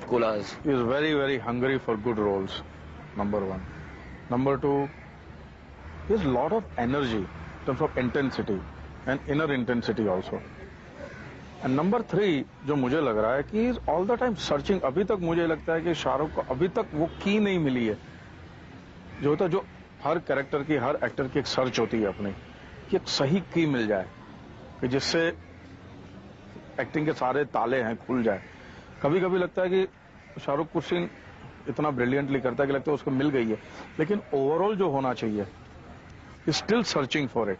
colas. He is very, very hungry for good roles, number one. Number two, he has a lot of energy in terms of intensity and inner intensity also. And number three, जो मुझे लग रहा है कि he is all the time searching. अभी तक मुझे लगता है कि शाहरुख को अभी तक वो की नहीं मिली है जो होता, जो हर कैरेक्टर की, हर एक्टर की एक सर्च होती है अपनी, कि एक सही की मिल जाए कि जिससे एक्टिंग के सारे ताले हैं खुल जाए. कभी कभी लगता है कि शाहरुख कुछ सीन इतना ब्रिलियंटली करता है कि लगता है उसको मिल गई है, लेकिन ओवरऑल जो होना चाहिए still searching for it,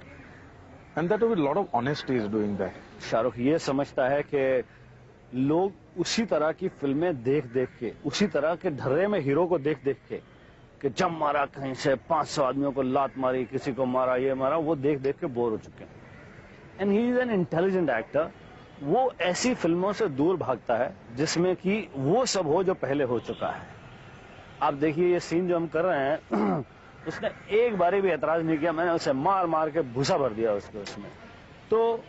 and that with lot of honesty is doing that. Shahrukh ये समझता है कि लोग उसी तरह की फिल्में देख देख के, उसी तरह के ढर्रे में हीरो को देख देख के, कि जब मारा कहीं से 500 आदमियों को लात मारी, किसी को मारा, ये मारा, वो देख देख के बोर हो चुके हैं. And he is an intelligent actor. वो ऐसी फिल्मों से दूर भागता है जिसमें कि वो सब हो जो पहले हो चुका है. आप देखिए ये सीन जो हम कर रहे हैं उसने एक बारी भी एतराज नहीं किया. मैंने उसे मार मार के भूसा भर दिया उसके उसमें. तो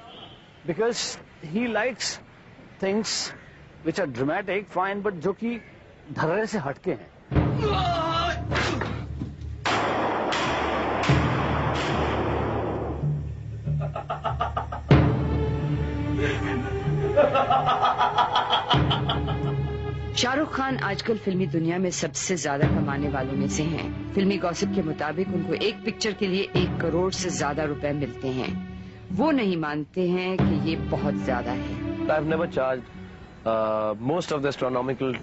because he likes things which are dramatic fine, but जो कि ढर्रे से हटके हैं. शाहरुख खान आजकल फिल्मी दुनिया में सबसे ज्यादा कमाने वालों में से हैं. फिल्मी गॉसिप के मुताबिक उनको एक पिक्चर के लिए 1 करोड़ से ज्यादा रुपए मिलते हैं. वो नहीं मानते हैं कि ये बहुत ज्यादा है. I've never charged most of the astronomical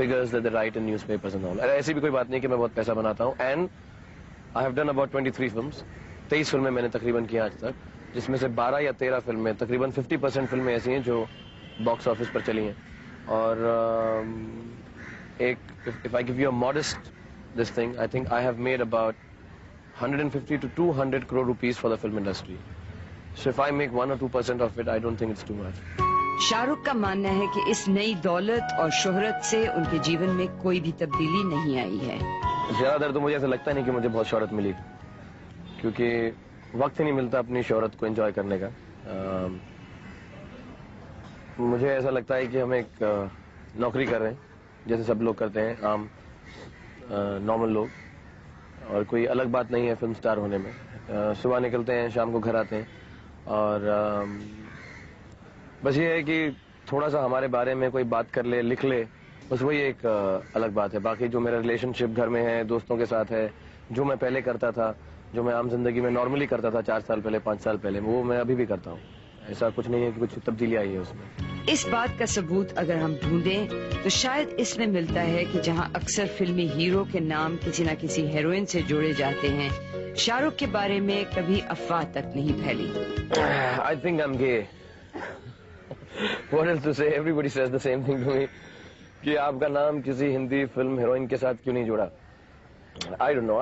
figures that they write in newspapers and all. ऐसी भी कोई बात नहीं कि मैं बहुत पैसा बनाता हूँ. And I have done about 23 films. 23 फिल्में मैंने तकरीबन की आज तक, जिसमें से 12 या 13 फिल्में, तकरीबन 50% फिल्में ऐसी हैं जो बॉक्स ऑफिस पर चली हैं. और if I give you a modest this thing, I think I have made about 150 to 200 crore rupees for the film industry. So if I make 1 or 2% of it, I don't think it's too much. Shahrukh का मानना है कि इस नई दौलत और शोहरत से उनके जीवन में कोई भी तब्दीली नहीं आई है. ज्यादातर तो मुझे ऐसा लगता नहीं कि मुझे बहुत शोहरत मिली, क्योंकि वक्त ही नहीं मिलता अपनी शोहरत को एंजॉय करने का. मुझे ऐसा लगता है कि हम एक नौकरी कर रहे हैं जैसे सब लोग करते हैं, आम नॉर्मल लोग, और कोई अलग बात नहीं है फिल्म स्टार होने में. सुबह निकलते हैं, शाम को घर आते हैं, और बस ये है कि थोड़ा सा हमारे बारे में कोई बात कर ले, लिख ले, बस वही एक अलग बात है. बाकी जो मेरा रिलेशनशिप घर में है, दोस्तों के साथ है, जो मैं पहले करता था, जो मैं आम जिंदगी में नॉर्मली करता था 4 साल पहले, 5 साल पहले, वो मैं अभी भी करता हूँ. ऐसा कुछ नहीं है कि कुछ तब्दीली आई है उसमें. इस बात का सबूत अगर हम ढूंढें तो शायद इसमें मिलता है कि जहां अक्सर फिल्मी हीरो के नाम किसी न किसी हीरोइन से जोड़े जाते हैं, शाहरुख के बारे में कभी अफवाह तक नहीं फैली. I think I'm gay. What else to say? Everybody says the same thing to me. कि आपका नाम किसी हिंदी फिल्म हीरोइन के साथ क्यों नहीं जुड़ा? I don't know.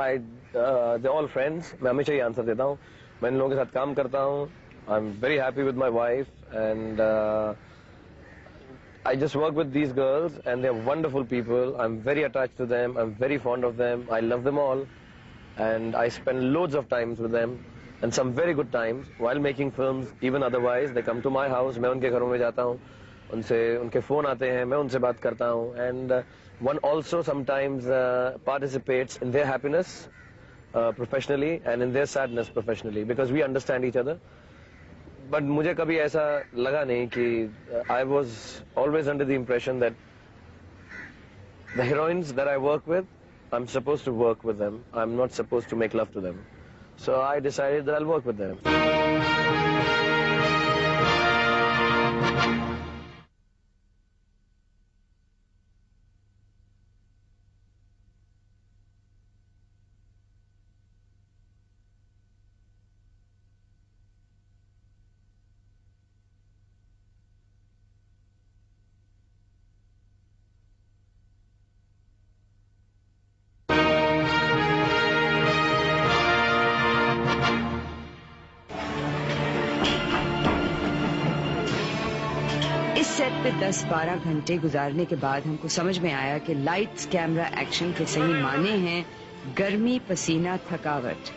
They're all friends. मैं हमेशा ही आंसर देता हूँ. मैं इन लोगों के साथ काम करता हूँ. I'm very happy with my wife, and I just work with these girls, and they're wonderful people. I'm very attached to them. I'm very fond of them. I love them all, and I spend loads of times with them, and some very good times while making films. Even otherwise, they come to my house. मैं उनके घरों में जाता हूँ, उनसे उनके phone आते हैं, मैं उनसे बात करता हूँ, and one also sometimes participates in their happiness professionally and in their sadness professionally, because we understand each other. But मुझे कभी ऐसा लगा नहीं कि I was always under the impression that the heroines that I work with, I'm supposed to work with them. I'm not supposed to make love to them. So I decided that I'll work with them. इस set पे 10-12 घंटे गुजारने के बाद हमको समझ में आया कि लाइट्स, कैमरा, एक्शन के सही माने हैं गर्मी, पसीना, थकावट.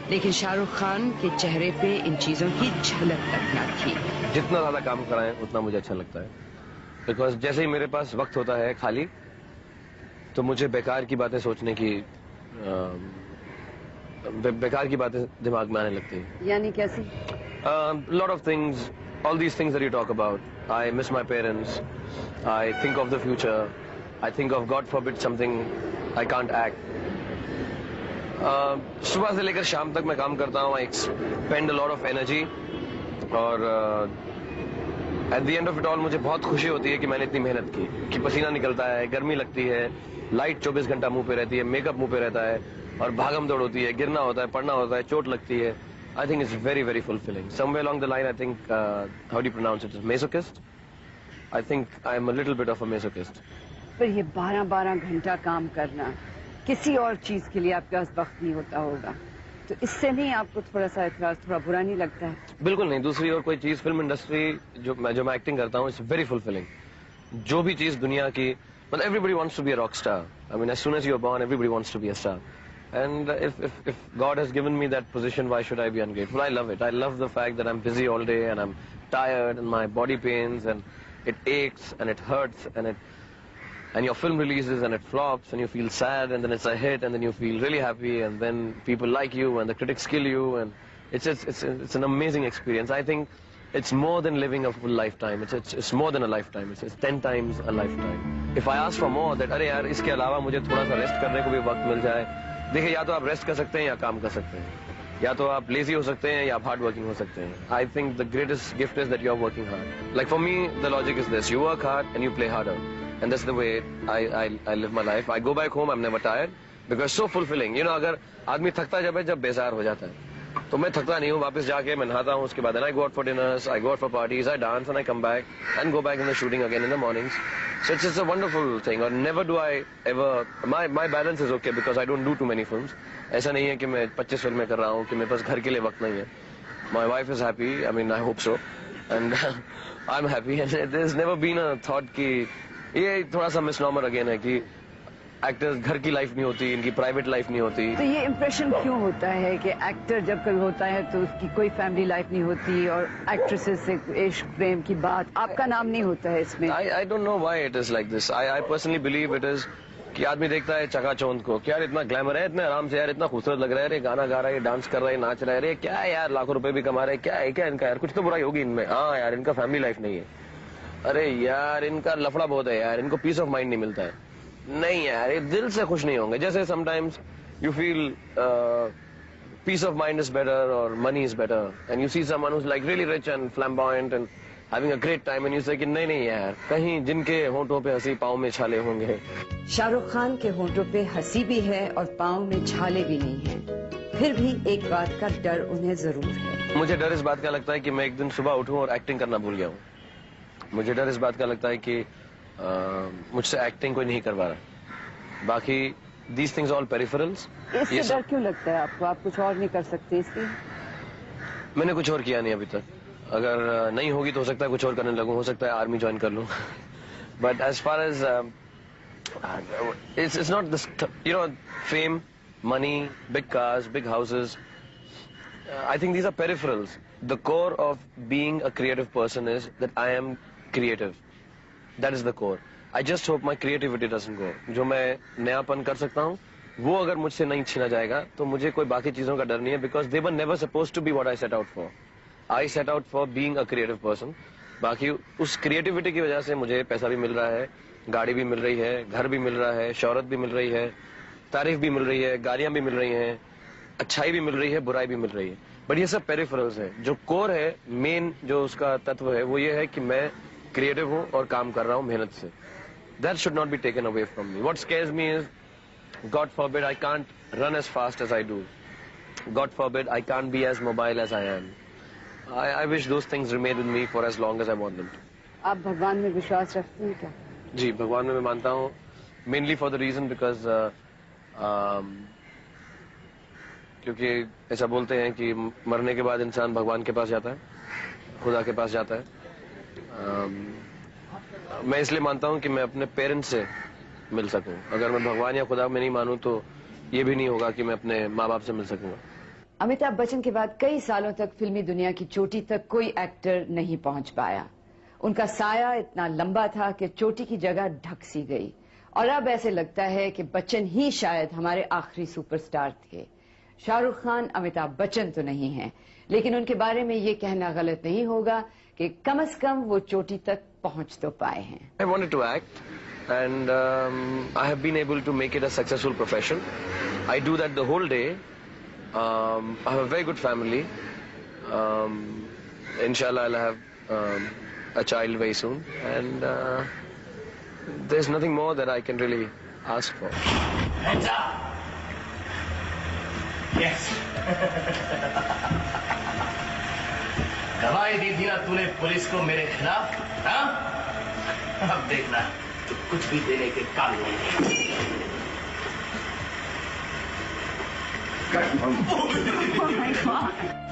लेकिन शाहरुख खान के चेहरे पे इन चीजों की झलक तक न थी. जितना ज्यादा काम कराएं उतना मुझे अच्छा लगता है. बिकॉज जैसे ही मेरे पास वक्त होता है खाली, तो मुझे बेकार की बातें सोचने की बेकार की बातें दिमाग में आने लगती हैं. यानी कैसी? Lot of things, all these things that you talk about. I miss my parents. I think of the future. I think of, God forbid, something I can't act. सुबह से लेकर शाम तक मैं काम करता हूँ. I spend a lot of energy. और at the end of it all मुझे बहुत खुशी होती है कि मैंने इतनी मेहनत की, कि पसीना निकलता है, गर्मी लगती है, लाइट 24 घंटा मुंह पे रहती है, मेकअप मुंह पे रहता है, और भागम दौड़ होती है, गिरना होता है, पढ़ना होता है, चोट लगती है. I think it's very, very fulfilling. Somewhere along the line, I think, how do you pronounce it? Masochist? I think I'm a little bit of a masochist. पर ये 12-12 घंटा काम करना, किसी और चीज के लिए आपके पास वक्त नहीं होता होगा, तो इससे नहीं आपको थोड़ा सा एतराज, थोड़ा बुरा नहीं लगता है? बिल्कुल नहीं. दूसरी और कोई चीज, फिल्म इंडस्ट्री जो मैं एक्टिंग करता हूँ, इट्स वेरी फुलफिलिंग. जो भी चीज दुनिया की, मतलब everybody wants to be a rock star. I mean, as soon as you're born, everybody wants to be a star. And if God has given me that position, why should I be ungrateful? I love it. I love the fact that I'm busy all day and I'm tired and my body pains and it aches and it hurts and your film releases and it flops and you feel sad and then it's a hit and then you feel really happy and then people like you and the critics kill you and it's an amazing experience. I think it's more than living a full lifetime. It's more than a lifetime. It's 10 times a lifetime. If I ask for more, that अरे यार इसके अलावा मुझे थोड़ा सा rest करने को भी वक्त मिल जाए. देखिए, या तो आप रेस्ट कर सकते हैं या काम कर सकते हैं, या तो आप लेजी हो सकते हैं या आप हार्ड वर्किंग हो सकते हैं. I think the greatest gift is that you are working hard. Like for me the logic is this: you work hard and you play harder, and that's the way I live my life. I go back home, I am never tired because so fulfilling. You know, अगर आदमी थकता जब बेजार हो जाता है, तो मैं थकता नहीं हूँ. वापस जाके मैं नहाता हूँ, उसके बाद I go out for dinners, I go out for parties, I dance and I come back and go back in the shooting again in the mornings. So it's a wonderful thing. Or never do I ever, my balance is okay because I don't do too many films. ऐसा नहीं है कि मैं 25 फिल्में कर रहा हूँ, कि मेरे पास घर के लिए वक्त नहीं है. My wife is happy. I mean, I hope so, and I'm happy. And there's never been a thought कि ये थोड़ा सा misnomer again है कि एक्टर्स घर की लाइफ नहीं होती, इनकी प्राइवेट लाइफ नहीं होती. तो ये इम्प्रेशन क्यों होता है कि एक्टर जब कभी होता है तो उसकी कोई फैमिली लाइफ नहीं होती और एक्ट्रेसेस से इश्क प्रेम की बात, आपका नाम नहीं होता है इसमें? I don't know why it is like this. I personally believe it is कि आदमी देखता है चकाचौंध को, क्या यार इतना ग्लैमर है, इतने आराम से, यार इतना खूबसूरत लग रहा है, गाना गा रहा है, डांस कर रहा है, नाच रहा है, क्या है यार, लाखों रुपए भी कमा रहे हैं, क्या है क्या इनका, यार कुछ तो बुराई होगी इनमें. हाँ यार, इनका फैमिली लाइफ नहीं है. अरे यार, इनका लफड़ा बहुत है यार, इनको पीस ऑफ माइंड नहीं मिलता है. नहीं यार, ये दिल से खुश नहीं होंगे. जैसे sometimes you feel peace of mind is better और money is better, and you see someone who is like really rich and flamboyant and having a great time, and you say कि नहीं यार, कहीं जिनके होंठों पे हंसी, पाँव में छाले होंगे. शाहरुख खान के होंठों पे हंसी भी है और पाँव में छाले भी नहीं है, फिर भी एक बात का डर उन्हें जरूर है. मुझे डर इस बात का लगता है कि मैं एक दिन सुबह उठूं और एक्टिंग करना भूल गया हूँ. मुझे डर इस बात का लगता है कि मुझसे एक्टिंग कोई नहीं करवा रहा. बाकी दीज थिंग्स ऑल पेरिफेरल्स. इससे डर क्यों लगता है आपको? आप कुछ और नहीं कर सकते इसलिए? मैंने कुछ और किया नहीं अभी तक. अगर नहीं होगी तो हो सकता है कुछ और करने लगूं, हो सकता है आर्मी ज्वाइन कर लूं. But as far as it's not this, you know, fame, money, big cars, big houses. I think these are peripherals. The core of being a creative person is that I am creative. That is the core. I just hope my creativity doesn't go. जो मैं नयापन कर सकता हूँ, वो अगर मुझसे नहीं छीना जाएगा, तो मुझे कोई बाकी चीजों का डर नहीं है, because they were never supposed to be what I set out for. I set out for being a creative person. बाकी उस creativity की वजह से मुझे पैसा भी मिल रहा है, गाड़ी भी मिल रही है, घर भी मिल रहा है, शोहरत भी मिल रही है, तारीफ भी मिल रही है, गालियां भी मिल रही हैं, अच्छाई भी मिल रही है, बुराई भी मिल रही है. बट ये सब पेरिफेरल्स है. जो कोर है, मेन जो उसका तत्व है, वो ये है कि मैं क्रिएटिव हूँ और काम कर रहा हूँ मेहनत से. That should not be taken away from me. What scares me is, God forbid I can't run as fast as I do. God forbid I can't be as mobile as I am. I wish those things remain with me for as long as I want them. आप भगवान में विश्वास रखते हैं क्या? जी, भगवान में मैं मानता हूँ, mainly for the reason because क्योंकि ऐसा बोलते हैं कि मरने के बाद इंसान भगवान के पास जाता है, खुदा के पास जाता है. मैं इसलिए मानता हूं कि मैं अपने पेरेंट्स से मिल सकूं. अगर मैं भगवान या खुदा में नहीं मानूं तो ये भी नहीं होगा कि मैं अपने माँ बाप से मिल सकूंगा. अमिताभ बच्चन के बाद कई सालों तक फिल्मी दुनिया की चोटी तक कोई एक्टर नहीं पहुंच पाया. उनका साया इतना लंबा था कि चोटी की जगह ढक सी गई, और अब ऐसे लगता है कि बच्चन ही शायद हमारे आखिरी सुपरस्टार थे। शाहरुख खान अमिताभ बच्चन तो नहीं हैं, लेकिन उनके बारे में ये कहना गलत नहीं होगा कि कम से कम वो चोटी तक पहुंच तो पाए हैं। I wanted to act, and I have been able to make it a successful profession. I do that the whole day. I have a very good family. Inshallah, I'll have a child very soon, and there's nothing more that I can really ask for. Hands up! Yes. गवाही दी थी ना तूने police को मेरे खिलाफ, हाँ? अब देखना तो कुछ भी देने के काबिल नहीं है।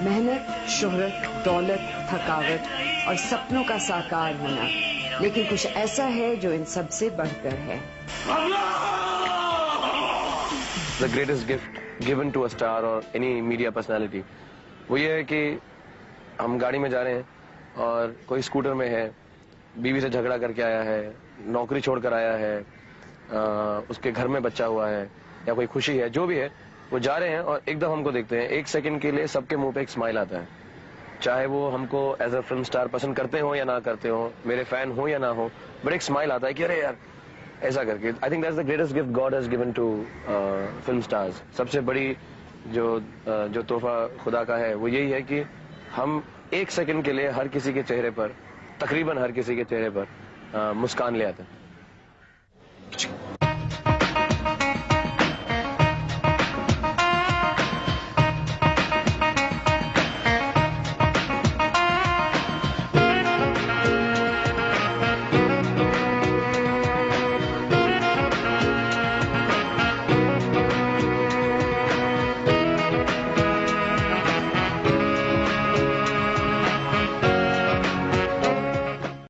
मेहनत, शोहरत, दौलत, थकावट और सपनों का साकार होना, लेकिन कुछ ऐसा है जो इन सब से बढ़कर है। The greatest gift given to a star or any media personality, वो ये है कि हम गाड़ी में जा रहे हैं और कोई स्कूटर में है, बीवी से झगड़ा करके आया है, नौकरी छोड़कर आया है, उसके घर में बच्चा हुआ है या कोई खुशी है, जो भी है, वो जा रहे हैं और एकदम हमको देखते हैं, एक सेकंड के लिए सबके मुंह पे एक स्माइल आता है। चाहे वो हमको एज अ फिल्म स्टार पसंद करते हो या ना करते हो, मेरे फैन हो या ना हो, बट एक स्माइल आता है कि अरे यार ऐसा करके। I think that's the greatest gift God has given to film stars. सबसे बड़ी जो तोहफा खुदा का है वो यही है कि हम एक सेकंड के लिए हर किसी के चेहरे पर, तकरीबन हर किसी के चेहरे पर मुस्कान ले आते हैं।